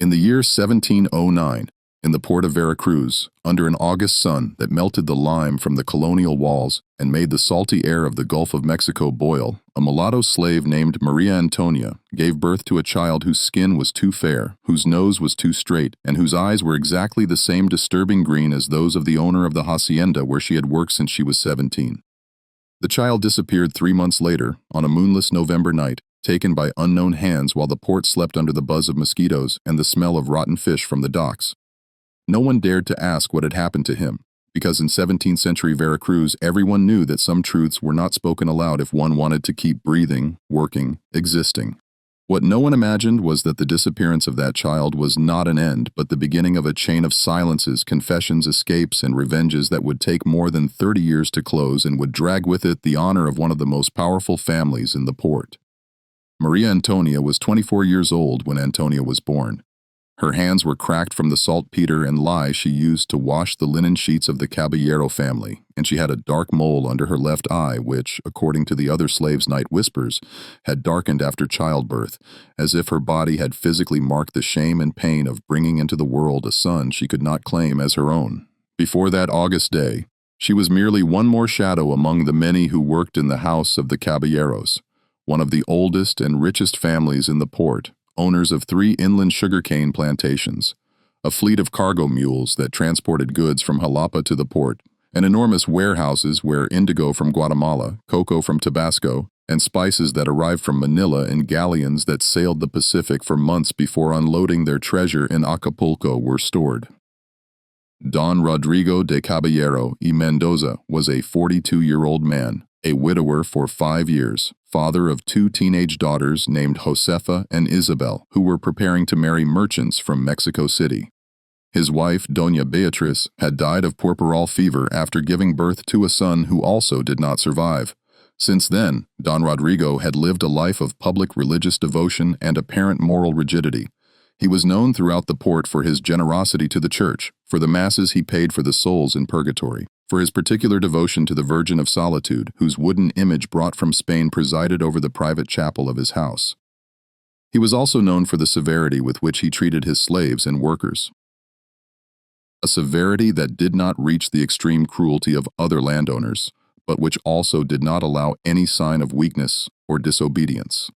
In the year 1709, in the port of Veracruz, under an August sun that melted the lime from the colonial walls and made the salty air of the Gulf of Mexico boil, a mulatto slave named Maria Antonia gave birth to a child whose skin was too fair, whose nose was too straight, and whose eyes were exactly the same disturbing green as those of the owner of the hacienda where she had worked since she was 17. The child disappeared 3 months later, on a moonless November night, taken by unknown hands while the port slept under the buzz of mosquitoes and the smell of rotten fish from the docks. No one dared to ask what had happened to him, because in 17th century Veracruz everyone knew that some truths were not spoken aloud if one wanted to keep breathing, working, existing. What no one imagined was that the disappearance of that child was not an end, but the beginning of a chain of silences, confessions, escapes, and revenges that would take more than 30 years to close and would drag with it the honor of one of the most powerful families in the port. Maria Antonia was 24 years old when Antonia was born. Her hands were cracked from the saltpeter and lye she used to wash the linen sheets of the Caballero family, and she had a dark mole under her left eye which, according to the other slaves' night whispers, had darkened after childbirth, as if her body had physically marked the shame and pain of bringing into the world a son she could not claim as her own. Before that August day, she was merely one more shadow among the many who worked in the house of the Caballeros, one of the oldest and richest families in the port, owners of 3 inland sugarcane plantations, a fleet of cargo mules that transported goods from Jalapa to the port, and enormous warehouses where indigo from Guatemala, cocoa from Tabasco, and spices that arrived from Manila in galleons that sailed the Pacific for months before unloading their treasure in Acapulco were stored. Don Rodrigo de Caballero y Mendoza was a 42-year-old man, a widower for 5 years, father of 2 teenage daughters named Josefa and Isabel, who were preparing to marry merchants from Mexico City. His wife, Doña Beatriz, had died of puerperal fever after giving birth to a son who also did not survive. Since then, Don Rodrigo had lived a life of public religious devotion and apparent moral rigidity. He was known throughout the port for his generosity to the church, for the masses he paid for the souls in purgatory, for his particular devotion to the Virgin of Solitude, whose wooden image brought from Spain presided over the private chapel of his house. He was also known for the severity with which he treated his slaves and workers. A severity that did not reach the extreme cruelty of other landowners, but which also did not allow any sign of weakness or disobedience.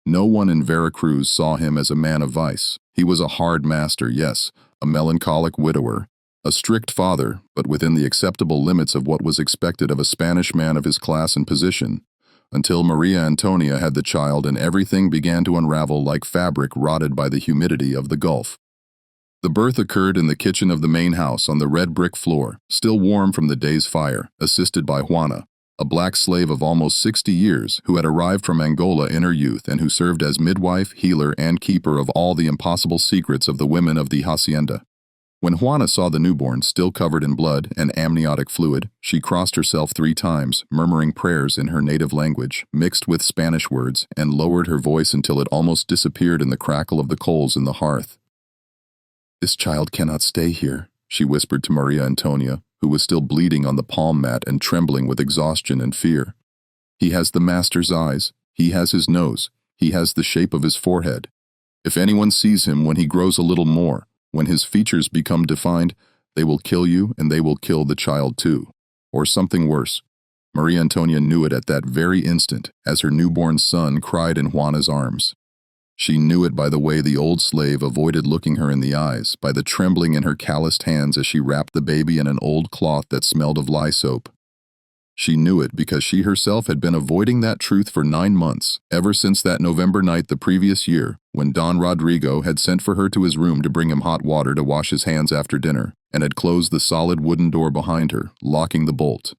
No one in Veracruz saw him as a man of vice. He was a hard master, yes, a melancholic widower, a strict father, but within the acceptable limits of what was expected of a Spanish man of his class and position, until Maria Antonia had the child and everything began to unravel like fabric rotted by the humidity of the Gulf. The birth occurred in the kitchen of the main house on the red brick floor, still warm from the day's fire, assisted by Juana, a black slave of almost 60 years who had arrived from Angola in her youth and who served as midwife, healer, and keeper of all the impossible secrets of the women of the hacienda. When Juana saw the newborn still covered in blood and amniotic fluid, she crossed herself 3 times, murmuring prayers in her native language, mixed with Spanish words, and lowered her voice until it almost disappeared in the crackle of the coals in the hearth. "This child cannot stay here," she whispered to Maria Antonia, who was still bleeding on the palm mat and trembling with exhaustion and fear. "He has the master's eyes, he has his nose, he has the shape of his forehead. If anyone sees him when he grows a little more, when his features become defined, they will kill you and they will kill the child too. Or something worse." Maria Antonia knew it at that very instant as her newborn son cried in Juana's arms. She knew it by the way the old slave avoided looking her in the eyes, by the trembling in her calloused hands as she wrapped the baby in an old cloth that smelled of lye soap. She knew it because she herself had been avoiding that truth for 9 months, ever since that November night the previous year, when Don Rodrigo had sent for her to his room to bring him hot water to wash his hands after dinner, and had closed the solid wooden door behind her, locking the bolt.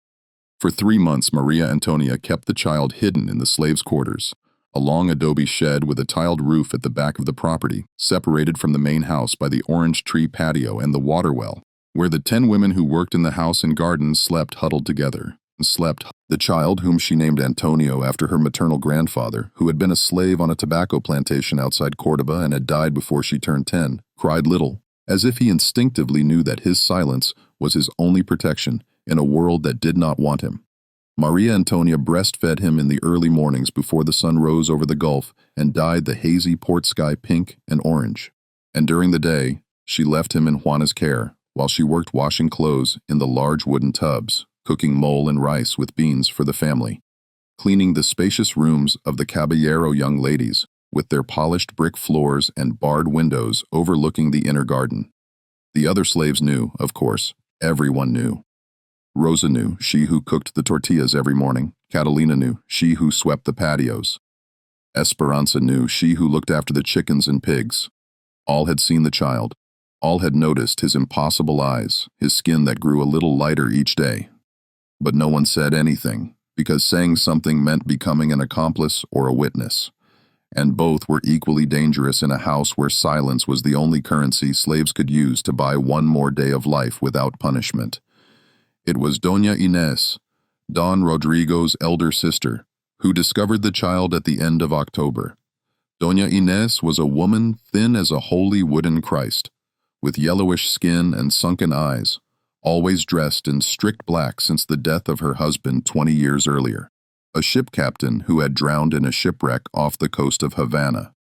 For 3 months Maria Antonia kept the child hidden in the slaves' quarters, a long adobe shed with a tiled roof at the back of the property, separated from the main house by the orange tree patio and the water well, where the 10 women who worked in the house and gardens slept huddled together. The child, whom she named Antonio after her maternal grandfather, who had been a slave on a tobacco plantation outside Córdoba and had died before she turned 10, cried little, as if he instinctively knew that his silence was his only protection in a world that did not want him. Maria Antonia breastfed him in the early mornings before the sun rose over the Gulf and dyed the hazy port sky pink and orange. And during the day, she left him in Juana's care, while she worked washing clothes in the large wooden tubs, cooking mole and rice with beans for the family, cleaning the spacious rooms of the Caballero young ladies, with their polished brick floors and barred windows overlooking the inner garden. The other slaves knew, of course. Everyone knew. Rosa knew, she who cooked the tortillas every morning. Catalina knew, she who swept the patios. Esperanza knew, she who looked after the chickens and pigs. All had seen the child. All had noticed his impossible eyes, his skin that grew a little lighter each day. But no one said anything, because saying something meant becoming an accomplice or a witness. And both were equally dangerous in a house where silence was the only currency slaves could use to buy one more day of life without punishment. It was Doña Inés, Don Rodrigo's elder sister, who discovered the child at the end of October. Doña Inés was a woman thin as a holy wooden Christ, with yellowish skin and sunken eyes, always dressed in strict black since the death of her husband 20 years earlier, a ship captain who had drowned in a shipwreck off the coast of Havana.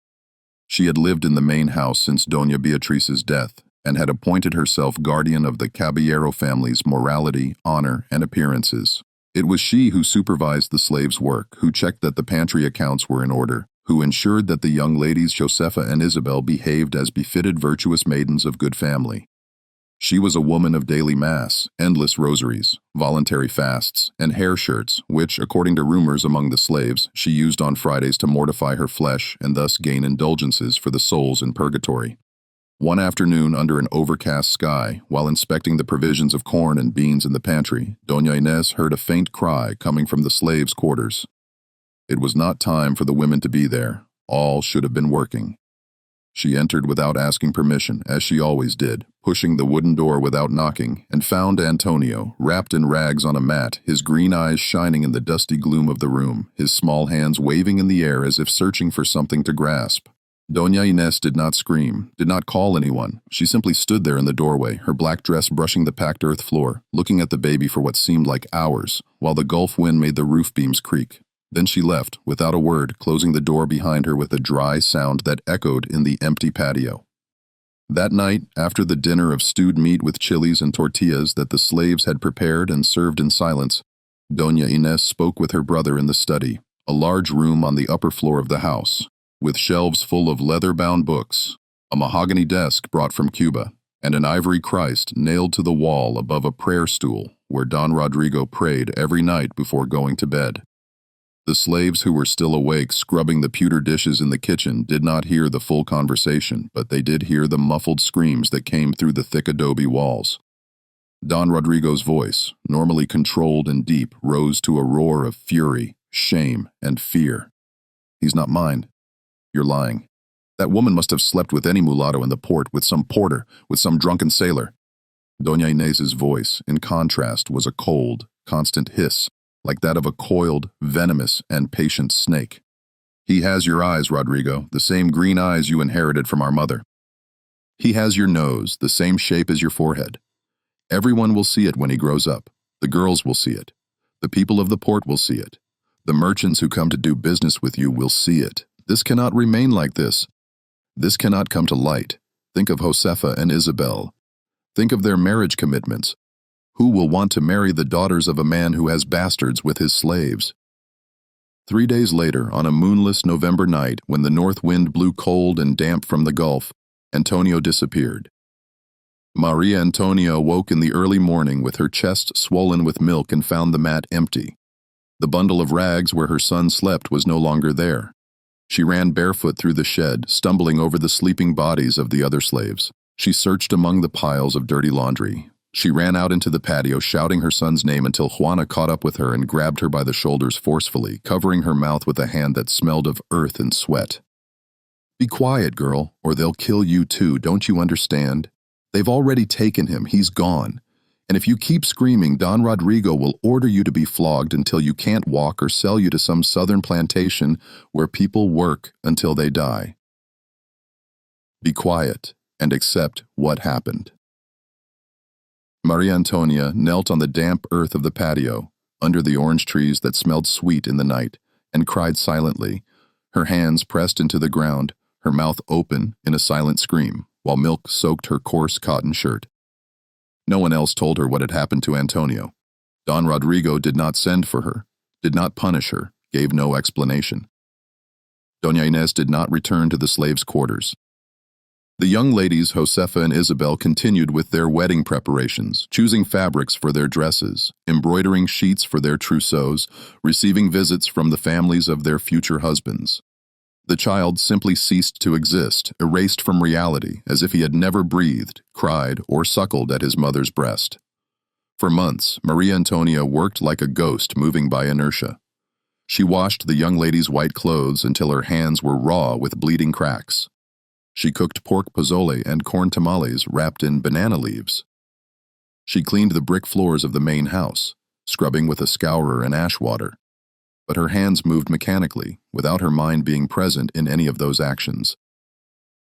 She had lived in the main house since Doña Beatrice's death and had appointed herself guardian of the Caballero family's morality, honor, and appearances. It was she who supervised the slaves' work, who checked that the pantry accounts were in order, who ensured that the young ladies Josefa and Isabel behaved as befitted virtuous maidens of good family. She was a woman of daily mass, endless rosaries, voluntary fasts, and hair shirts, which, according to rumors among the slaves, she used on Fridays to mortify her flesh and thus gain indulgences for the souls in purgatory. One afternoon, under an overcast sky, while inspecting the provisions of corn and beans in the pantry, Doña Inés heard a faint cry coming from the slaves' quarters. It was not time for the women to be there. All should have been working. She entered without asking permission, as she always did, pushing the wooden door without knocking, and found Antonio, wrapped in rags on a mat, his green eyes shining in the dusty gloom of the room, his small hands waving in the air as if searching for something to grasp. Doña Inés did not scream, did not call anyone. She simply stood there in the doorway, her black dress brushing the packed earth floor, looking at the baby for what seemed like hours, while the Gulf wind made the roof beams creak. Then she left, without a word, closing the door behind her with a dry sound that echoed in the empty patio. That night, after the dinner of stewed meat with chilies and tortillas that the slaves had prepared and served in silence, Doña Inés spoke with her brother in the study, a large room on the upper floor of the house, with shelves full of leather-bound books, a mahogany desk brought from Cuba, and an ivory Christ nailed to the wall above a prayer stool where Don Rodrigo prayed every night before going to bed. The slaves who were still awake scrubbing the pewter dishes in the kitchen did not hear the full conversation, but they did hear the muffled screams that came through the thick adobe walls. Don Rodrigo's voice, normally controlled and deep, rose to a roar of fury, shame, and fear. "He's not mine. You're lying. That woman must have slept with any mulatto in the port, with some porter, with some drunken sailor." Doña Inés's voice, in contrast, was a cold, constant hiss, like that of a coiled, venomous, and patient snake. "He has your eyes, Rodrigo, the same green eyes you inherited from our mother. He has your nose, the same shape as your forehead. Everyone will see it when he grows up. The girls will see it. The people of the port will see it. The merchants who come to do business with you will see it. This cannot remain like this. This cannot come to light. Think of Josefa and Isabel. Think of their marriage commitments. Who will want to marry the daughters of a man who has bastards with his slaves?" 3 days later, on a moonless November night, when the north wind blew cold and damp from the Gulf, Antonio disappeared. Maria Antonia awoke in the early morning with her chest swollen with milk and found the mat empty. The bundle of rags where her son slept was no longer there. She ran barefoot through the shed, stumbling over the sleeping bodies of the other slaves. She searched among the piles of dirty laundry. She ran out into the patio, shouting her son's name until Juana caught up with her and grabbed her by the shoulders forcefully, covering her mouth with a hand that smelled of earth and sweat. "Be quiet, girl, or they'll kill you too, don't you understand? They've already taken him, he's gone. And if you keep screaming, Don Rodrigo will order you to be flogged until you can't walk or sell you to some southern plantation where people work until they die. Be quiet and accept what happened." Maria Antonia knelt on the damp earth of the patio, under the orange trees that smelled sweet in the night, and cried silently, her hands pressed into the ground, her mouth open in a silent scream, while milk soaked her coarse cotton shirt. No one else told her what had happened to Antonio. Don Rodrigo did not send for her, did not punish her, gave no explanation. Doña Inés did not return to the slaves' quarters. The young ladies, Josefa and Isabel, continued with their wedding preparations, choosing fabrics for their dresses, embroidering sheets for their trousseaux, receiving visits from the families of their future husbands. The child simply ceased to exist, erased from reality, as if he had never breathed, cried, or suckled at his mother's breast. For months, Maria Antonia worked like a ghost moving by inertia. She washed the young lady's white clothes until her hands were raw with bleeding cracks. She cooked pork pozole and corn tamales wrapped in banana leaves. She cleaned the brick floors of the main house, scrubbing with a scourer and ash water. But her hands moved mechanically, without her mind being present in any of those actions.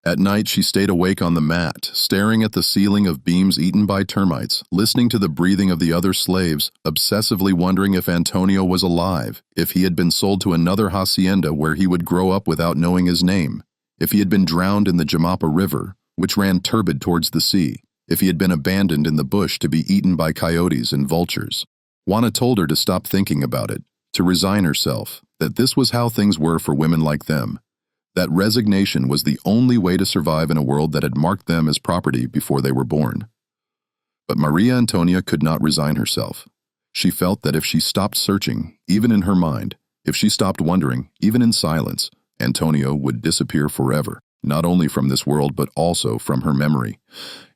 At night, she stayed awake on the mat, staring at the ceiling of beams eaten by termites, listening to the breathing of the other slaves, obsessively wondering if Antonio was alive, if he had been sold to another hacienda where he would grow up without knowing his name, if he had been drowned in the Jamapa River, which ran turbid towards the sea, if he had been abandoned in the bush to be eaten by coyotes and vultures. Juana told her to stop thinking about it, to resign herself, that this was how things were for women like them, that resignation was the only way to survive in a world that had marked them as property before they were born. But Maria Antonia could not resign herself. She felt that if she stopped searching, even in her mind, if she stopped wondering, even in silence, Antonio would disappear forever, not only from this world but also from her memory,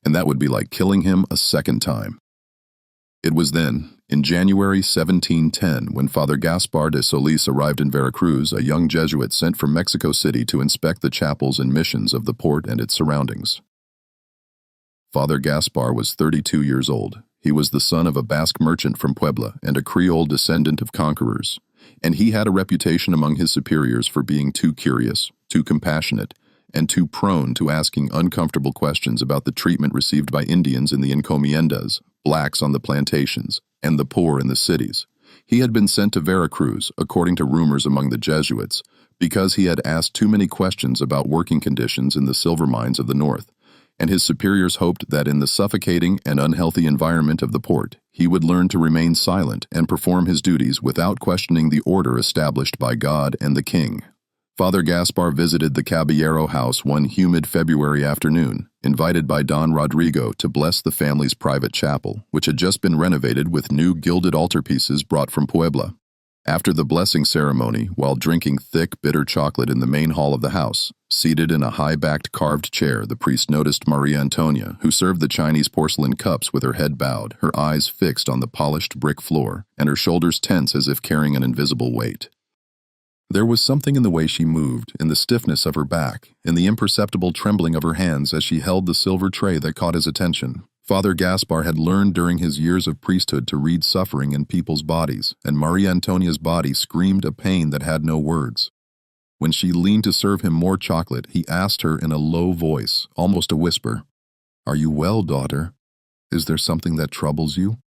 and that would be like killing him a second time. It was then, in January 1710, when Father Gaspar de Solis arrived in Veracruz, a young Jesuit sent from Mexico City to inspect the chapels and missions of the port and its surroundings. Father Gaspar was 32 years old. He was the son of a Basque merchant from Puebla and a Creole descendant of conquerors, and he had a reputation among his superiors for being too curious, too compassionate, and too prone to asking uncomfortable questions about the treatment received by Indians in the encomiendas, blacks on the plantations, and the poor in the cities. He had been sent to Veracruz, according to rumors among the Jesuits, because he had asked too many questions about working conditions in the silver mines of the north, and his superiors hoped that in the suffocating and unhealthy environment of the port, he would learn to remain silent and perform his duties without questioning the order established by God and the king. Father Gaspar visited the Caballero house one humid February afternoon, invited by Don Rodrigo to bless the family's private chapel, which had just been renovated with new gilded altarpieces brought from Puebla. After the blessing ceremony, while drinking thick, bitter chocolate in the main hall of the house, seated in a high-backed carved chair, the priest noticed Maria Antonia, who served the Chinese porcelain cups with her head bowed, her eyes fixed on the polished brick floor, and her shoulders tense as if carrying an invisible weight. There was something in the way she moved, in the stiffness of her back, in the imperceptible trembling of her hands as she held the silver tray that caught his attention. Father Gaspar had learned during his years of priesthood to read suffering in people's bodies, and Maria Antonia's body screamed a pain that had no words. When she leaned to serve him more chocolate, he asked her in a low voice, almost a whisper, "Are you well, daughter? Is there something that troubles you?"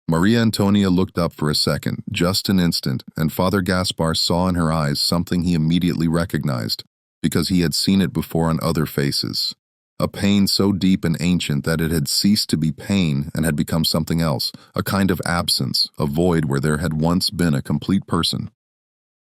Maria Antonia looked up for a second, just an instant, and Father Gaspar saw in her eyes something he immediately recognized, because he had seen it before on other faces. A pain so deep and ancient that it had ceased to be pain and had become something else, a kind of absence, a void where there had once been a complete person.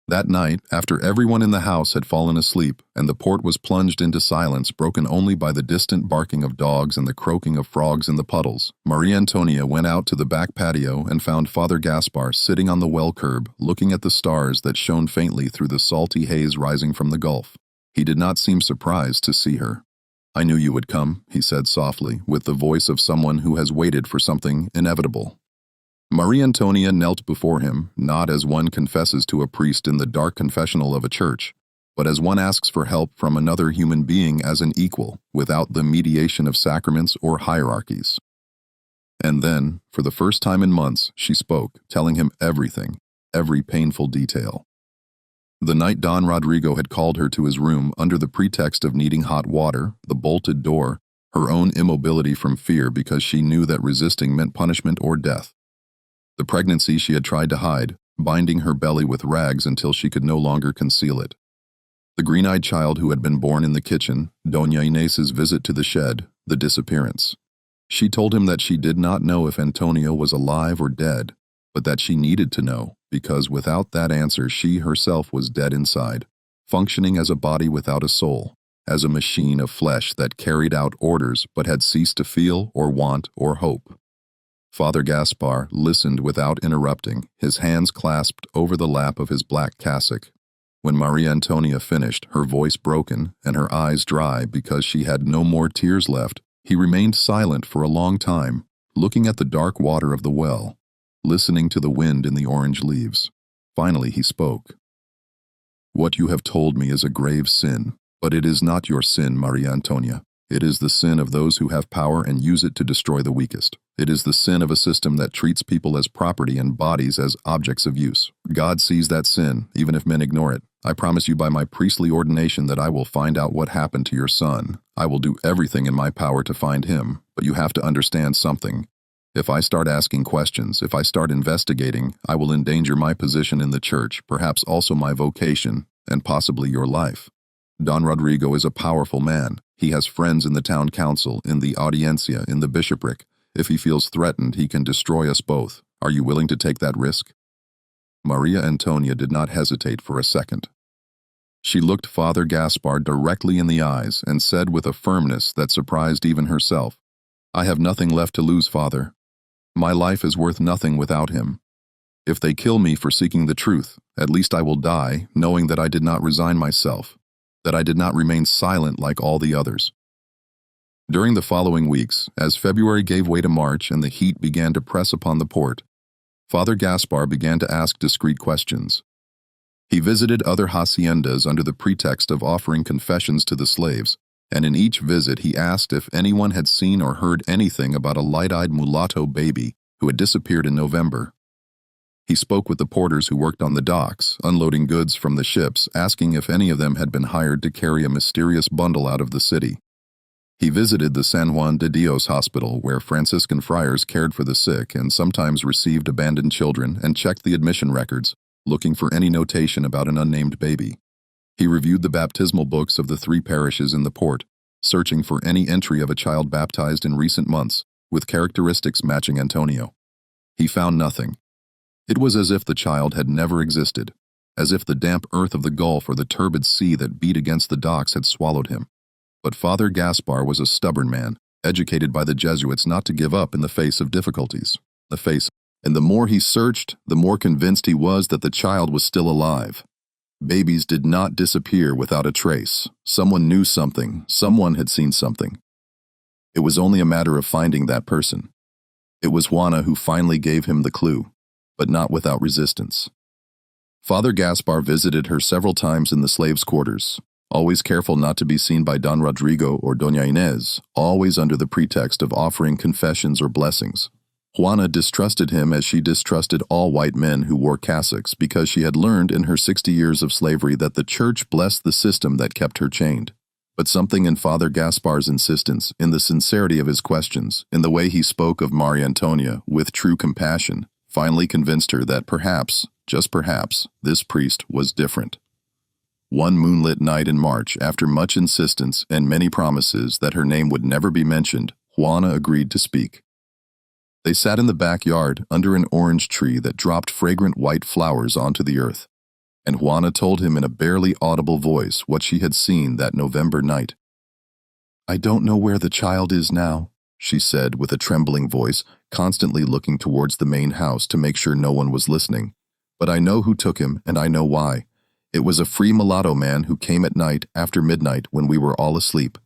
That night, after everyone in the house had fallen asleep and the port was plunged into silence broken only by the distant barking of dogs and the croaking of frogs in the puddles, Maria Antonia went out to the back patio and found Father Gaspar sitting on the well curb, looking at the stars that shone faintly through the salty haze rising from the gulf. He did not seem surprised to see her. "I knew you would come," he said softly, with the voice of someone who has waited for something inevitable. Maria Antonia knelt before him, not as one confesses to a priest in the dark confessional of a church, but as one asks for help from another human being as an equal, without the mediation of sacraments or hierarchies. And then, for the first time in months, she spoke, telling him everything, every painful detail. The night Don Rodrigo had called her to his room under the pretext of needing hot water, the bolted door, her own immobility from fear because she knew that resisting meant punishment or death. The pregnancy she had tried to hide, binding her belly with rags until she could no longer conceal it. The green-eyed child who had been born in the kitchen, Doña Inés's visit to the shed, the disappearance. She told him that she did not know if Antonia was alive or dead, but that she needed to know, because without that answer she herself was dead inside, functioning as a body without a soul, as a machine of flesh that carried out orders but had ceased to feel or want or hope. Father Gaspar listened without interrupting, his hands clasped over the lap of his black cassock. When Maria Antonia finished, her voice broken and her eyes dry because she had no more tears left, he remained silent for a long time, looking at the dark water of the well, listening to the wind in the orange leaves. Finally he spoke. "What you have told me is a grave sin, but it is not your sin, Maria Antonia. It is the sin of those who have power and use it to destroy the weakest. It is the sin of a system that treats people as property and bodies as objects of use. God sees that sin, even if men ignore it. I promise you by my priestly ordination that I will find out what happened to your son. I will do everything in my power to find him, but you have to understand something. If I start asking questions, if I start investigating, I will endanger my position in the church, perhaps also my vocation, and possibly your life. Don Rodrigo is a powerful man. He has friends in the town council, in the audiencia, in the bishopric. If he feels threatened, he can destroy us both. Are you willing to take that risk?" Maria Antonia did not hesitate for a second. She looked Father Gaspar directly in the eyes and said with a firmness that surprised even herself, "I have nothing left to lose, Father. My life is worth nothing without him. If they kill me for seeking the truth, at least I will die, knowing that I did not resign myself, that I did not remain silent like all the others." During the following weeks, as February gave way to March and the heat began to press upon the port, Father Gaspar began to ask discreet questions. He visited other haciendas under the pretext of offering confessions to the slaves, and in each visit he asked if anyone had seen or heard anything about a light-eyed mulatto baby who had disappeared in November. He spoke with the porters who worked on the docks, unloading goods from the ships, asking if any of them had been hired to carry a mysterious bundle out of the city. He visited the San Juan de Dios hospital, where Franciscan friars cared for the sick and sometimes received abandoned children, and checked the admission records, looking for any notation about an unnamed baby. He reviewed the baptismal books of the 3 parishes in the port, searching for any entry of a child baptized in recent months, with characteristics matching Antonio. He found nothing. It was as if the child had never existed, as if the damp earth of the Gulf or the turbid sea that beat against the docks had swallowed him. But Father Gaspar was a stubborn man, educated by the Jesuits not to give up in the face of difficulties. And the more he searched, the more convinced he was that the child was still alive. Babies did not disappear without a trace. Someone knew something, someone had seen something. It was only a matter of finding that person. It was Juana who finally gave him the clue, but not without resistance. Father Gaspar visited her several times in the slaves' quarters, always careful not to be seen by Don Rodrigo or Doña Inés, always under the pretext of offering confessions or blessings. Juana distrusted him as she distrusted all white men who wore cassocks because she had learned in her 60 years of slavery that the church blessed the system that kept her chained. But something in Father Gaspar's insistence, in the sincerity of his questions, in the way he spoke of Maria Antonia with true compassion, finally convinced her that perhaps, just perhaps, this priest was different. One moonlit night in March, after much insistence and many promises that her name would never be mentioned, Juana agreed to speak. They sat in the backyard under an orange tree that dropped fragrant white flowers onto the earth, and Juana told him in a barely audible voice what she had seen that November night. "I don't know where the child is now," she said with a trembling voice, constantly looking towards the main house to make sure no one was listening. "But I know who took him, and I know why. It was a free mulatto man who came at night after midnight when we were all asleep.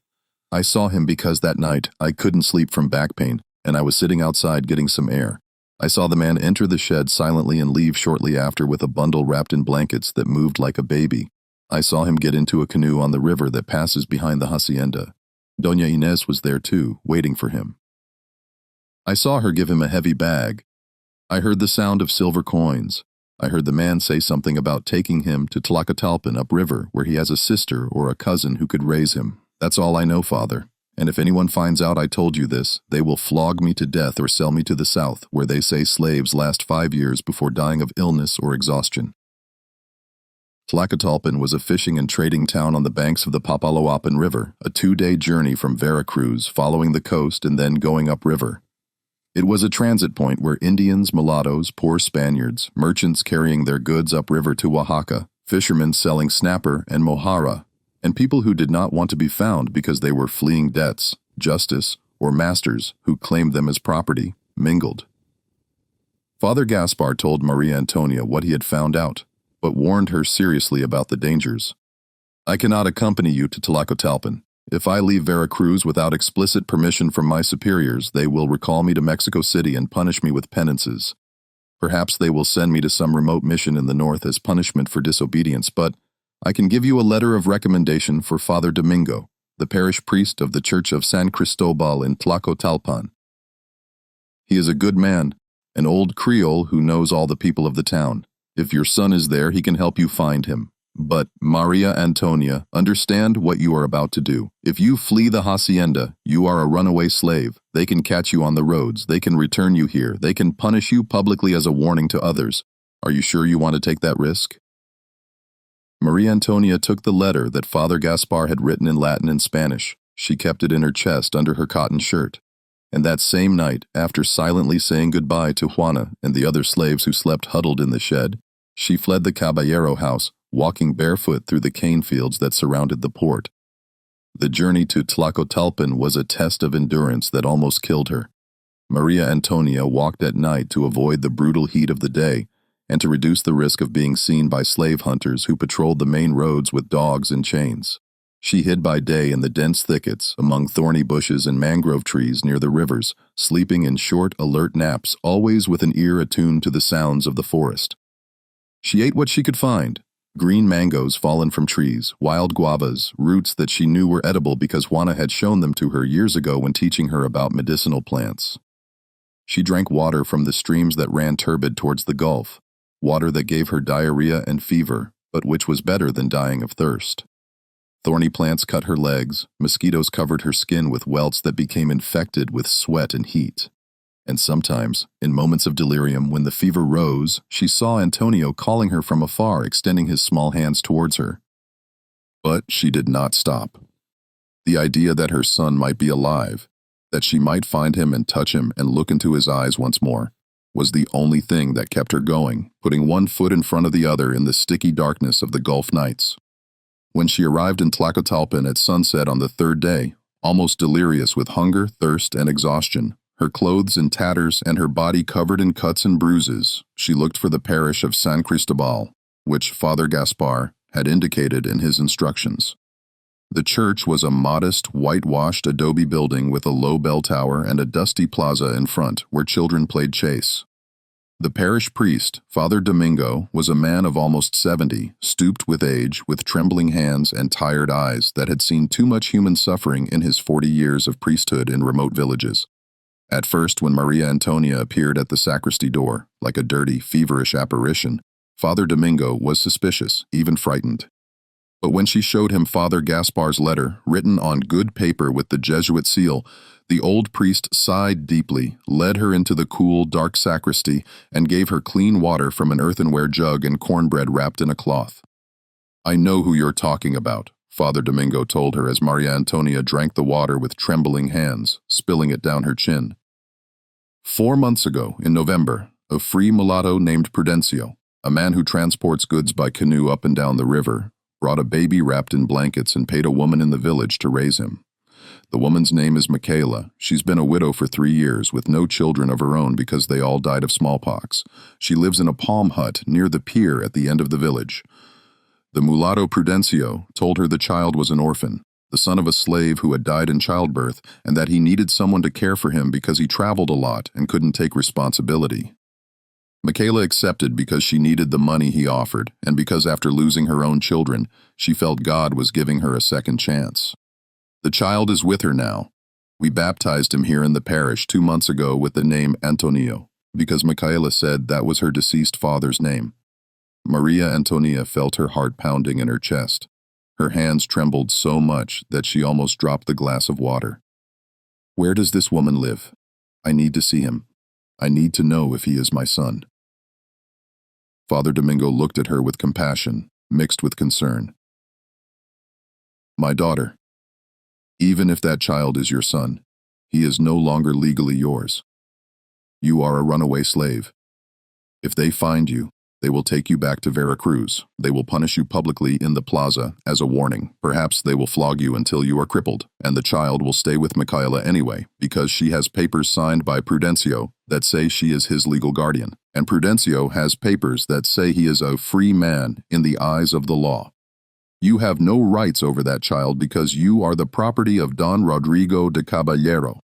I saw him because that night I couldn't sleep from back pain, and I was sitting outside getting some air. I saw the man enter the shed silently and leave shortly after with a bundle wrapped in blankets that moved like a baby. I saw him get into a canoe on the river that passes behind the hacienda. Doña Inés was there too, waiting for him. I saw her give him a heavy bag. I heard the sound of silver coins. I heard the man say something about taking him to Tlacotalpan upriver, where he has a sister or a cousin who could raise him. That's all I know, Father. And if anyone finds out I told you this, they will flog me to death or sell me to the south, where they say slaves last 5 years before dying of illness or exhaustion. Tlacotalpan was a fishing and trading town on the banks of the Papaloapan River, a 2-day journey from Veracruz, following the coast and then going upriver. It was a transit point where Indians, mulattoes, poor Spaniards, merchants carrying their goods upriver to Oaxaca, fishermen selling snapper and mojarra, and people who did not want to be found because they were fleeing debts, justice, or masters who claimed them as property, mingled. Father Gaspar told Maria Antonia what he had found out, but warned her seriously about the dangers. I cannot accompany you to Tlacotalpan. If I leave Veracruz without explicit permission from my superiors, they will recall me to Mexico City and punish me with penances. Perhaps they will send me to some remote mission in the north as punishment for disobedience, but I can give you a letter of recommendation for Father Domingo, the parish priest of the Church of San Cristobal in Tlacotalpan. He is a good man, an old Creole who knows all the people of the town. If your son is there, he can help you find him. But, Maria Antonia, understand what you are about to do. If you flee the hacienda, you are a runaway slave. They can catch you on the roads. They can return you here. They can punish you publicly as a warning to others. Are you sure you want to take that risk? Maria Antonia took the letter that Father Gaspar had written in Latin and Spanish. She kept it in her chest under her cotton shirt. And that same night, after silently saying goodbye to Juana and the other slaves who slept huddled in the shed, she fled the Caballero house, walking barefoot through the cane fields that surrounded the port. The journey to Tlacotalpan was a test of endurance that almost killed her. Maria Antonia walked at night to avoid the brutal heat of the day and to reduce the risk of being seen by slave hunters who patrolled the main roads with dogs and chains. She hid by day in the dense thickets, among thorny bushes and mangrove trees near the rivers, sleeping in short, alert naps, always with an ear attuned to the sounds of the forest. She ate what she could find: green mangoes fallen from trees, wild guavas, roots that she knew were edible because Juana had shown them to her years ago when teaching her about medicinal plants. She drank water from the streams that ran turbid towards the Gulf, water that gave her diarrhea and fever, but which was better than dying of thirst. Thorny plants cut her legs, mosquitoes covered her skin with welts that became infected with sweat and heat. And sometimes, in moments of delirium, when the fever rose, she saw Antonio calling her from afar, extending his small hands towards her. But she did not stop. The idea that her son might be alive, that she might find him and touch him and look into his eyes once more, was the only thing that kept her going, putting one foot in front of the other in the sticky darkness of the Gulf nights. When she arrived in Tlacotalpan at sunset on the third day, almost delirious with hunger, thirst, and exhaustion, her clothes in tatters and her body covered in cuts and bruises, she looked for the parish of San Cristobal, which Father Gaspar had indicated in his instructions. The church was a modest, whitewashed adobe building with a low bell tower and a dusty plaza in front where children played chase. The parish priest, Father Domingo, was a man of almost 70, stooped with age, with trembling hands and tired eyes that had seen too much human suffering in his 40 years of priesthood in remote villages. At first, when Maria Antonia appeared at the sacristy door, like a dirty, feverish apparition, Father Domingo was suspicious, even frightened. But when she showed him Father Gaspar's letter, written on good paper with the Jesuit seal, the old priest sighed deeply, led her into the cool, dark sacristy, and gave her clean water from an earthenware jug and cornbread wrapped in a cloth. I know who you're talking about, Father Domingo told her as Maria Antonia drank the water with trembling hands, spilling it down her chin. 4 months ago, in November, a free mulatto named Prudencio, a man who transports goods by canoe up and down the river, brought a baby wrapped in blankets and paid a woman in the village to raise him. The woman's name is Michaela. She's been a widow for 3 years with no children of her own because they all died of smallpox. She lives in a palm hut near the pier at the end of the village. The mulatto Prudencio told her the child was an orphan, the son of a slave who had died in childbirth, and that he needed someone to care for him because he traveled a lot and couldn't take responsibility. Michaela accepted because she needed the money he offered, and because after losing her own children, she felt God was giving her a second chance. The child is with her now. We baptized him here in the parish 2 months ago with the name Antonio, because Michaela said that was her deceased father's name. Maria Antonia felt her heart pounding in her chest. Her hands trembled so much that she almost dropped the glass of water. Where does this woman live? I need to see him. I need to know if he is my son. Father Domingo looked at her with compassion, mixed with concern. My daughter, even if that child is your son, he is no longer legally yours. You are a runaway slave. If they find you, they will take you back to Veracruz. They will punish you publicly in the plaza as a warning. Perhaps they will flog you until you are crippled, and the child will stay with Micaela anyway, because she has papers signed by Prudencio that say she is his legal guardian, and Prudencio has papers that say he is a free man in the eyes of the law. You have no rights over that child because you are the property of Don Rodrigo de Caballero.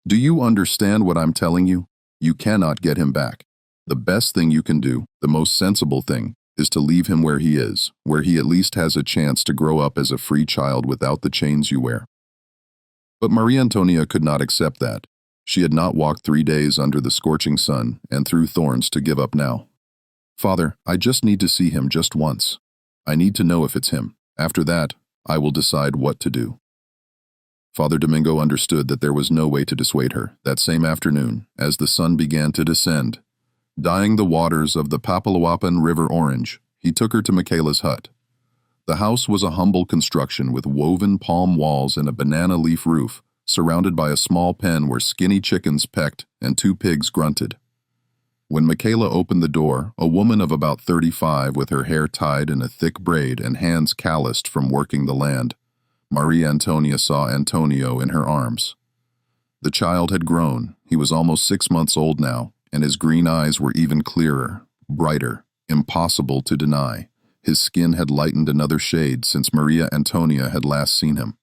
Do you understand what I'm telling you? You cannot get him back. The best thing you can do, the most sensible thing, is to leave him where he is, where he at least has a chance to grow up as a free child without the chains you wear. But Maria Antonia could not accept that. She had not walked 3 days under the scorching sun and through thorns to give up now. Father, I just need to see him just once. I need to know if it's him. After that, I will decide what to do. Father Domingo understood that there was no way to dissuade her. That same afternoon, as the sun began to descend, dyeing the waters of the Papalawapan River orange, he took her to Micaela's hut. The house was a humble construction with woven palm walls and a banana leaf roof, surrounded by a small pen where skinny chickens pecked and 2 pigs grunted. When Micaela opened the door, a woman of about 35 with her hair tied in a thick braid and hands calloused from working the land, Maria Antonia saw Antonio in her arms. The child had grown. He was almost 6 months old now, and his green eyes were even clearer, brighter, impossible to deny. His skin had lightened another shade since Maria Antonia had last seen him.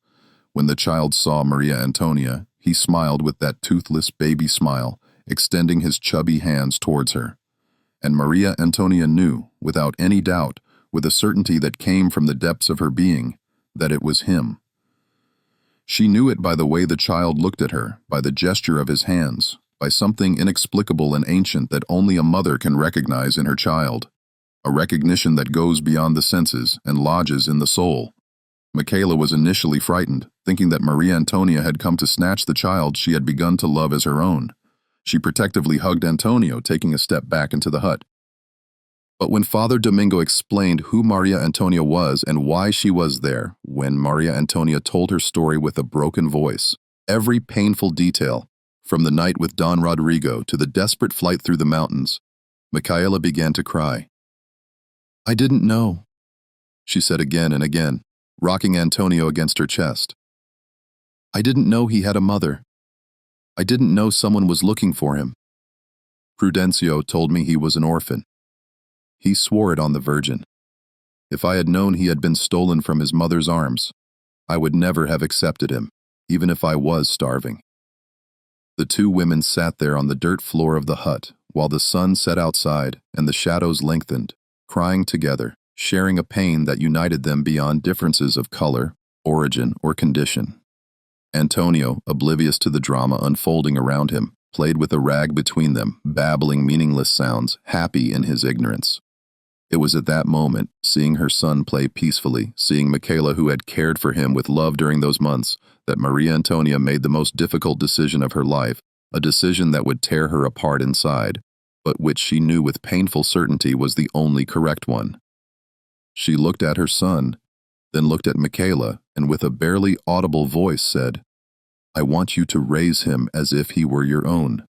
When the child saw Maria Antonia, he smiled with that toothless baby smile, extending his chubby hands towards her. And Maria Antonia knew, without any doubt, with a certainty that came from the depths of her being, that it was him. She knew it by the way the child looked at her, by the gesture of his hands, by something inexplicable and ancient that only a mother can recognize in her child, a recognition that goes beyond the senses and lodges in the soul. Micaela was initially frightened, thinking that Maria Antonia had come to snatch the child she had begun to love as her own. She protectively hugged Antonio, taking a step back into the hut. But when Father Domingo explained who Maria Antonia was and why she was there, when Maria Antonia told her story with a broken voice, every painful detail, from the night with Don Rodrigo to the desperate flight through the mountains, Micaela began to cry. I didn't know, she said again and again, rocking Antonio against her chest. I didn't know he had a mother. I didn't know someone was looking for him. Prudencio told me he was an orphan. He swore it on the Virgin. If I had known he had been stolen from his mother's arms, I would never have accepted him, even if I was starving. The 2 women sat there on the dirt floor of the hut while the sun set outside and the shadows lengthened, crying together, sharing a pain that united them beyond differences of color, origin, or condition. Antonio, oblivious to the drama unfolding around him, played with a rag between them, babbling meaningless sounds, happy in his ignorance. It was at that moment, seeing her son play peacefully, seeing Micaela who had cared for him with love during those months, that Maria Antonia made the most difficult decision of her life, a decision that would tear her apart inside, but which she knew with painful certainty was the only correct one. She looked at her son, then looked at Micaela, and with a barely audible voice said, I want you to raise him as if he were your own.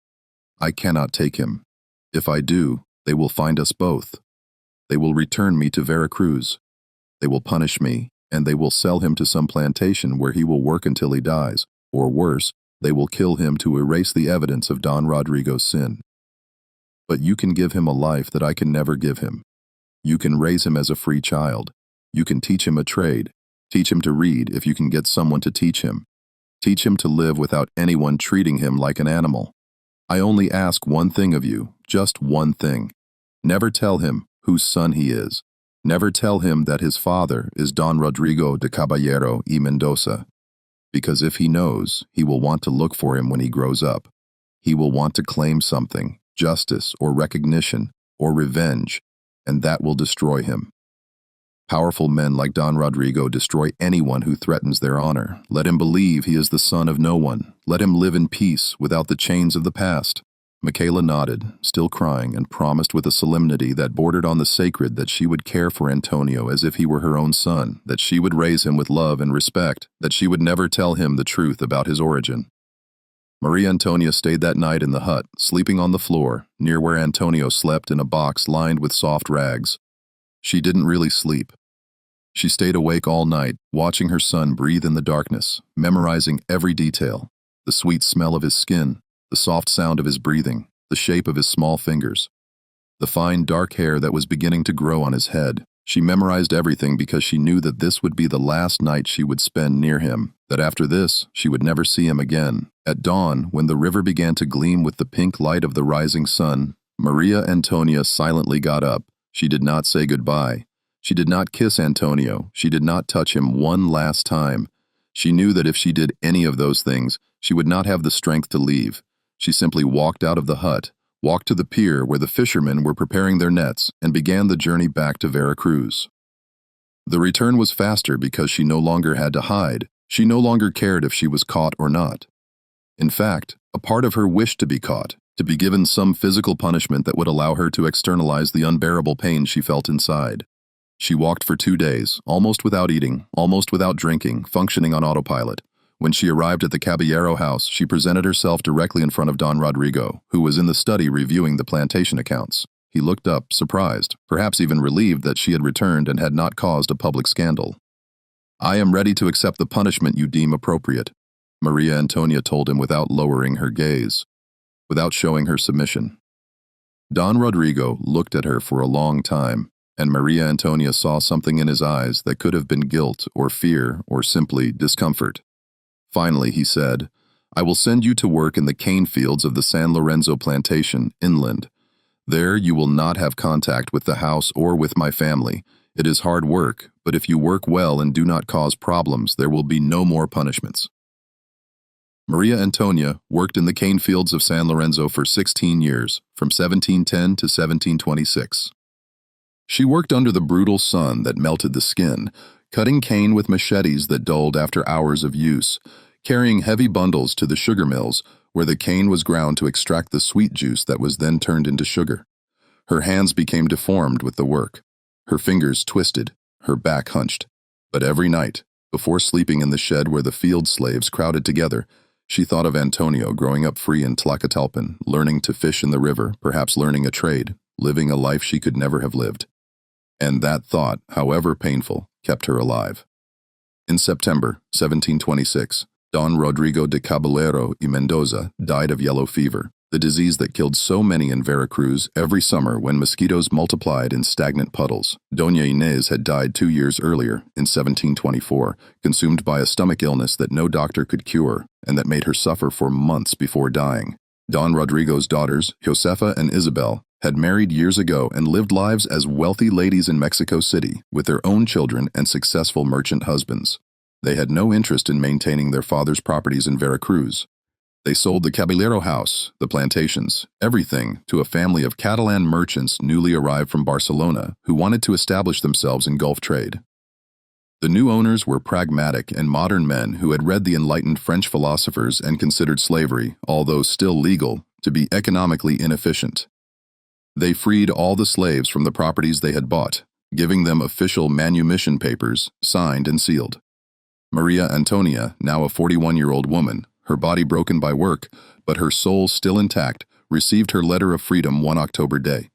I cannot take him. If I do, they will find us both. They will return me to Veracruz. They will punish me, and they will sell him to some plantation where he will work until he dies, or worse, they will kill him to erase the evidence of Don Rodrigo's sin. But you can give him a life that I can never give him. You can raise him as a free child. You can teach him a trade. Teach him to read if you can get someone to teach him. Teach him to live without anyone treating him like an animal. I only ask one thing of you, just one thing. Never tell him whose son he is. Never tell him that his father is Don Rodrigo de Caballero y Mendoza. Because if he knows, he will want to look for him when he grows up. He will want to claim something, justice or recognition or revenge, and that will destroy him. Powerful men like Don Rodrigo destroy anyone who threatens their honor. Let him believe he is the son of no one. Let him live in peace without the chains of the past. Michaela nodded, still crying, and promised with a solemnity that bordered on the sacred that she would care for Antonio as if he were her own son, that she would raise him with love and respect, that she would never tell him the truth about his origin. Maria Antonia stayed that night in the hut, sleeping on the floor, near where Antonio slept in a box lined with soft rags. She didn't really sleep. She stayed awake all night, watching her son breathe in the darkness, memorizing every detail: the sweet smell of his skin, the soft sound of his breathing, the shape of his small fingers, the fine dark hair that was beginning to grow on his head. She memorized everything because she knew that this would be the last night she would spend near him, that after this, she would never see him again. At dawn, when the river began to gleam with the pink light of the rising sun, Maria Antonia silently got up. She did not say goodbye. She did not kiss Antonio. She did not touch him one last time. She knew that if she did any of those things, she would not have the strength to leave. She simply walked out of the hut, walked to the pier where the fishermen were preparing their nets, and began the journey back to Veracruz. The return was faster because she no longer had to hide. She no longer cared if she was caught or not. In fact, a part of her wished to be caught, to be given some physical punishment that would allow her to externalize the unbearable pain she felt inside. She walked for 2 days, almost without eating, almost without drinking, functioning on autopilot. When she arrived at the Caballero house, she presented herself directly in front of Don Rodrigo, who was in the study reviewing the plantation accounts. He looked up, surprised, perhaps even relieved that she had returned and had not caused a public scandal. "I am ready to accept the punishment you deem appropriate," Maria Antonia told him without lowering her gaze, without showing her submission. Don Rodrigo looked at her for a long time, and Maria Antonia saw something in his eyes that could have been guilt or fear or simply discomfort. Finally, he said, "I will send you to work in the cane fields of the San Lorenzo plantation, inland. There you will not have contact with the house or with my family. It is hard work, but if you work well and do not cause problems, there will be no more punishments." Maria Antonia worked in the cane fields of San Lorenzo for 16 years, from 1710 to 1726. She worked under the brutal sun that melted the skin, cutting cane with machetes that dulled after hours of use, carrying heavy bundles to the sugar mills where the cane was ground to extract the sweet juice that was then turned into sugar. Her hands became deformed with the work. Her fingers twisted, her back hunched. But every night, before sleeping in the shed where the field slaves crowded together, she thought of Antonio growing up free in Tlacotalpan, learning to fish in the river, perhaps learning a trade, living a life she could never have lived. And that thought, however painful, kept her alive. In September 1726, Don Rodrigo de Caballero y Mendoza died of yellow fever, the disease that killed so many in Veracruz every summer when mosquitoes multiplied in stagnant puddles. Doña Inés had died 2 years earlier, in 1724, consumed by a stomach illness that no doctor could cure and that made her suffer for months before dying. Don Rodrigo's daughters, Josefa and Isabel, had married years ago and lived lives as wealthy ladies in Mexico City with their own children and successful merchant husbands. They had no interest in maintaining their father's properties in Veracruz. They sold the Caballero house, the plantations, everything to a family of Catalan merchants newly arrived from Barcelona who wanted to establish themselves in Gulf trade. The new owners were pragmatic and modern men who had read the enlightened French philosophers and considered slavery, although still legal, to be economically inefficient. They freed all the slaves from the properties they had bought, giving them official manumission papers, signed and sealed. Maria Antonia, now a 41-year-old woman, her body broken by work, but her soul still intact, received her letter of freedom one October day.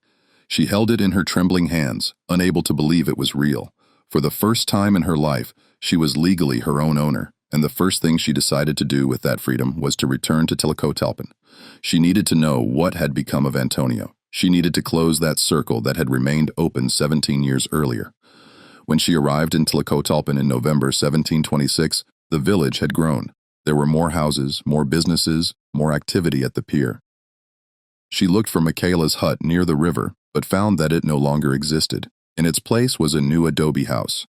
She held it in her trembling hands, unable to believe it was real. For the first time in her life, she was legally her own owner, and the first thing she decided to do with that freedom was to return to Tlacotalpan. She needed to know what had become of Antonio. She needed to close that circle that had remained open 17 years earlier. When she arrived in Tlacotalpan in November 1726, the village had grown. There were more houses, more businesses, more activity at the pier. She looked for Michaela's hut near the river, but found that it no longer existed. In its place was a new adobe house.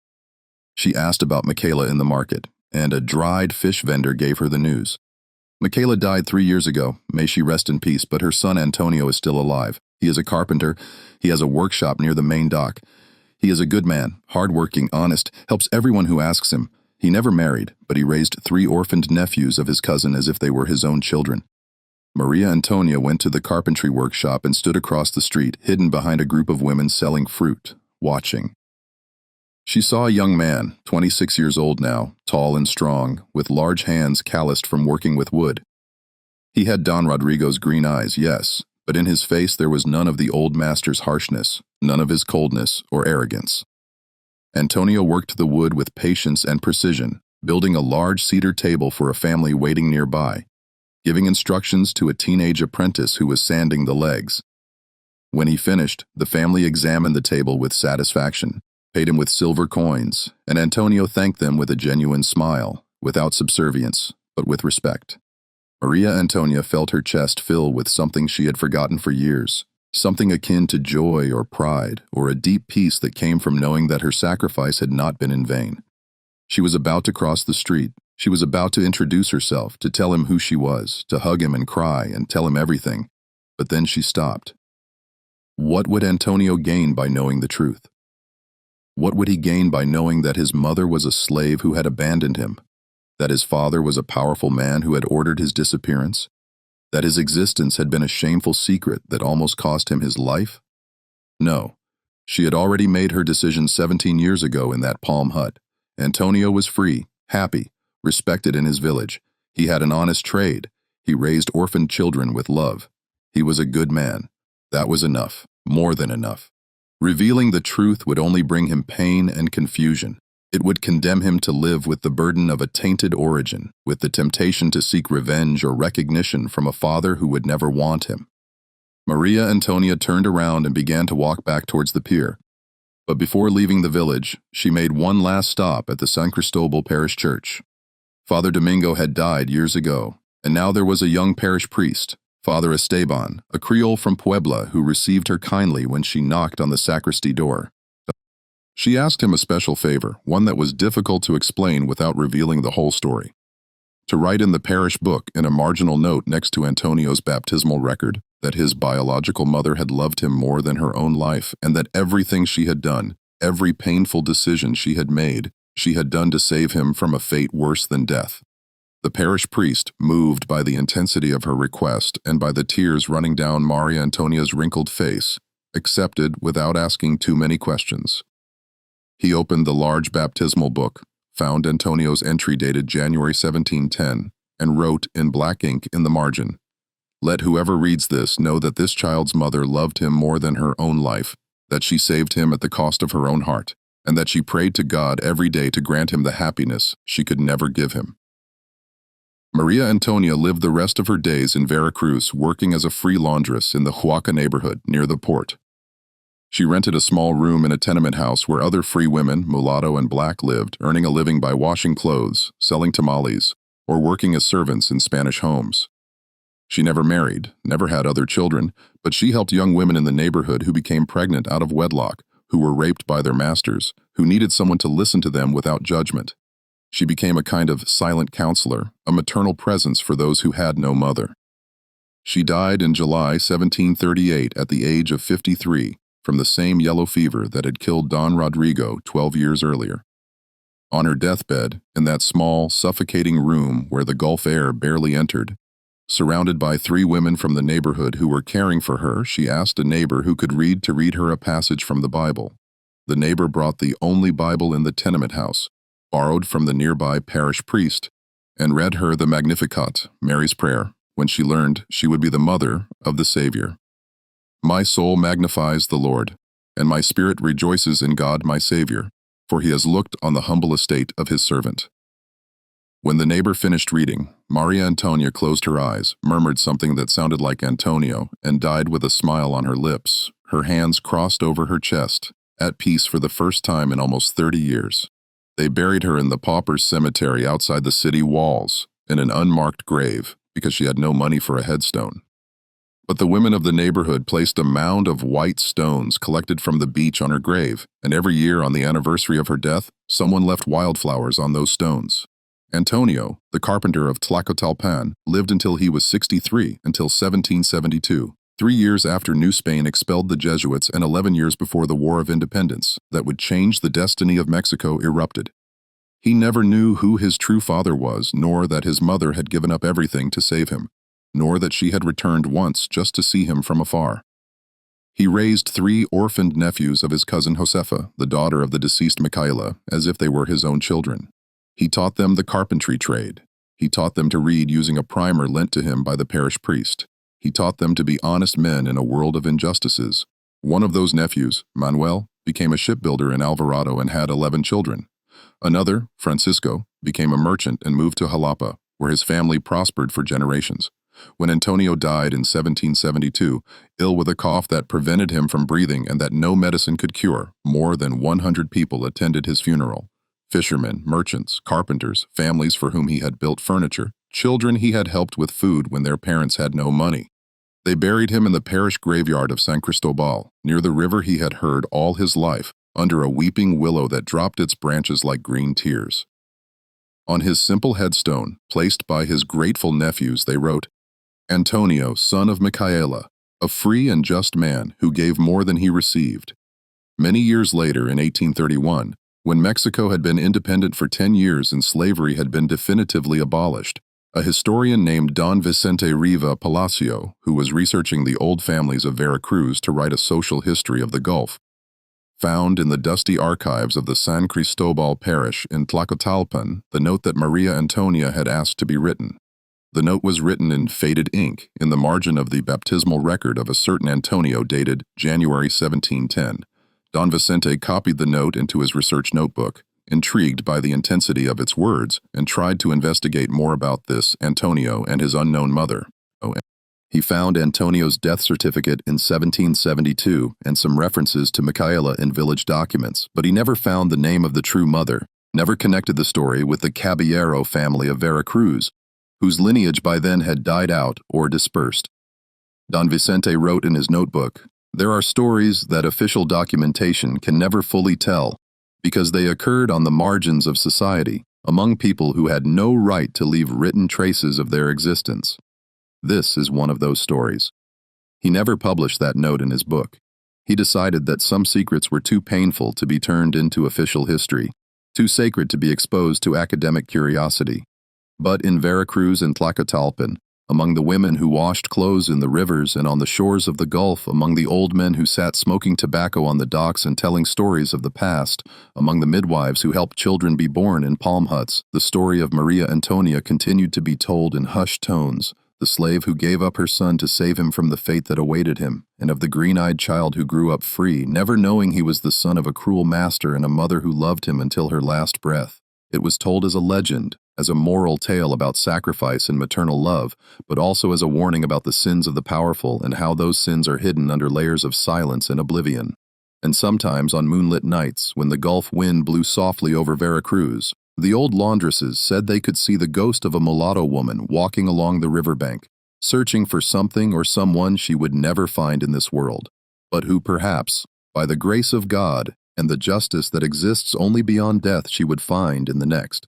She asked about Michaela in the market, and a dried fish vendor gave her the news. Michaela died 3 years ago, may she rest in peace, but her son Antonio is still alive. He is a carpenter. He has a workshop near the main dock. He is a good man, hardworking, honest, helps everyone who asks him. He never married, but he raised 3 orphaned nephews of his cousin as if they were his own children. Maria Antonia went to the carpentry workshop and stood across the street, hidden behind a group of women selling fruit, watching. She saw a young man, 26 years old now, tall and strong, with large hands calloused from working with wood. He had Don Rodrigo's green eyes, yes, but in his face there was none of the old master's harshness, none of his coldness or arrogance. Antonio worked the wood with patience and precision, building a large cedar table for a family waiting nearby, giving instructions to a teenage apprentice who was sanding the legs. When he finished, the family examined the table with satisfaction, paid him with silver coins, and Antonio thanked them with a genuine smile, without subservience, but with respect. Maria Antonia felt her chest fill with something she had forgotten for years, something akin to joy or pride, or a deep peace that came from knowing that her sacrifice had not been in vain. She was about to cross the street. She was about to introduce herself, to tell him who she was, to hug him and cry and tell him everything. But then she stopped. What would Antonio gain by knowing the truth? What would he gain by knowing that his mother was a slave who had abandoned him? That his father was a powerful man who had ordered his disappearance? That his existence had been a shameful secret that almost cost him his life? No. She had already made her decision 17 years ago in that palm hut. Antonio was free, happy, respected in his village. He had an honest trade. He raised orphaned children with love. He was a good man. That was enough, more than enough. Revealing the truth would only bring him pain and confusion. It would condemn him to live with the burden of a tainted origin, with the temptation to seek revenge or recognition from a father who would never want him. Maria Antonia turned around and began to walk back towards the pier. But before leaving the village, she made one last stop at the San Cristobal Parish Church. Father Domingo had died years ago, and now there was a young parish priest, Father Esteban, a Creole from Puebla, who received her kindly when she knocked on the sacristy door. She asked him a special favor, one that was difficult to explain without revealing the whole story. To write in the parish book, in a marginal note next to Antonio's baptismal record, that his biological mother had loved him more than her own life, and that everything she had done, every painful decision she had made, she had done to save him from a fate worse than death. The parish priest, moved by the intensity of her request and by the tears running down Maria Antonia's wrinkled face, accepted without asking too many questions. He opened the large baptismal book, found Antonio's entry dated January 1710, and wrote in black ink in the margin, "Let whoever reads this know that this child's mother loved him more than her own life, that she saved him at the cost of her own heart, and that she prayed to God every day to grant him the happiness she could never give him." Maria Antonia lived the rest of her days in Veracruz, working as a free laundress in the Huaca neighborhood near the port. She rented a small room in a tenement house where other free women, mulatto and black, lived, earning a living by washing clothes, selling tamales, or working as servants in Spanish homes. She never married, never had other children, but she helped young women in the neighborhood who became pregnant out of wedlock, who were raped by their masters, who needed someone to listen to them without judgment. She became a kind of silent counselor, a maternal presence for those who had no mother. She died in July 1738 at the age of 53, from the same yellow fever that had killed Don Rodrigo 12 years earlier. On her deathbed, in that small, suffocating room where the Gulf air barely entered, surrounded by 3 women from the neighborhood who were caring for her, she asked a neighbor who could read to read her a passage from the Bible. The neighbor brought the only Bible in the tenement house, borrowed from the nearby parish priest, and read her the Magnificat, Mary's prayer, when she learned she would be the mother of the Savior. "My soul magnifies the Lord, and my spirit rejoices in God my Savior, for he has looked on the humble estate of his servant." When the neighbor finished reading, Maria Antonia closed her eyes, murmured something that sounded like Antonio, and died with a smile on her lips, her hands crossed over her chest, at peace for the first time in almost 30 years. They buried her in the paupers' cemetery outside the city walls, in an unmarked grave, because she had no money for a headstone. But the women of the neighborhood placed a mound of white stones collected from the beach on her grave, and every year on the anniversary of her death, someone left wildflowers on those stones. Antonio, the carpenter of Tlacotalpan, lived until he was 63, until 1772, 3 years after New Spain expelled the Jesuits and 11 years before the War of Independence that would change the destiny of Mexico erupted. He never knew who his true father was, nor that his mother had given up everything to save him, nor that she had returned once just to see him from afar. He raised 3 orphaned nephews of his cousin Josefa, the daughter of the deceased Micaela, as if they were his own children. He taught them the carpentry trade. He taught them to read using a primer lent to him by the parish priest. He taught them to be honest men in a world of injustices. One of those nephews, Manuel, became a shipbuilder in Alvarado and had 11 children. Another, Francisco, became a merchant and moved to Jalapa, where his family prospered for generations. When Antonio died in 1772, ill with a cough that prevented him from breathing and that no medicine could cure, more than 100 people attended his funeral. Fishermen, merchants, carpenters, families for whom he had built furniture, children he had helped with food when their parents had no money. They buried him in the parish graveyard of San Cristobal, near the river he had heard all his life, under a weeping willow that dropped its branches like green tears. On his simple headstone, placed by his grateful nephews, they wrote, "Antonio, son of Micaela, a free and just man who gave more than he received." Many years later, in 1831, when Mexico had been independent for 10 years and slavery had been definitively abolished, a historian named Don Vicente Riva Palacio, who was researching the old families of Veracruz to write a social history of the Gulf, found in the dusty archives of the San Cristobal parish in Tlacotalpan the note that Maria Antonia had asked to be written. The note was written in faded ink in the margin of the baptismal record of a certain Antonio dated January 1710. Don Vicente copied the note into his research notebook, intrigued by the intensity of its words, and tried to investigate more about this Antonio and his unknown mother. He found Antonio's death certificate in 1772 and some references to Micaela in village documents, but he never found the name of the true mother, never connected the story with the Caballero family of Veracruz, whose lineage by then had died out or dispersed. Don Vicente wrote in his notebook, "There are stories that official documentation can never fully tell, because they occurred on the margins of society, among people who had no right to leave written traces of their existence. This is one of those stories." He never published that note in his book. He decided that some secrets were too painful to be turned into official history, too sacred to be exposed to academic curiosity. But in Veracruz and Tlacotalpan, among the women who washed clothes in the rivers and on the shores of the Gulf, among the old men who sat smoking tobacco on the docks and telling stories of the past, among the midwives who helped children be born in palm huts, the story of Maria Antonia continued to be told in hushed tones, the slave who gave up her son to save him from the fate that awaited him, and of the green-eyed child who grew up free, never knowing he was the son of a cruel master and a mother who loved him until her last breath. It was told as a legend, as a moral tale about sacrifice and maternal love, but also as a warning about the sins of the powerful and how those sins are hidden under layers of silence and oblivion. And sometimes on moonlit nights, when the Gulf wind blew softly over Veracruz, the old laundresses said they could see the ghost of a mulatto woman walking along the riverbank, searching for something or someone she would never find in this world, but who perhaps, by the grace of God and the justice that exists only beyond death, she would find in the next.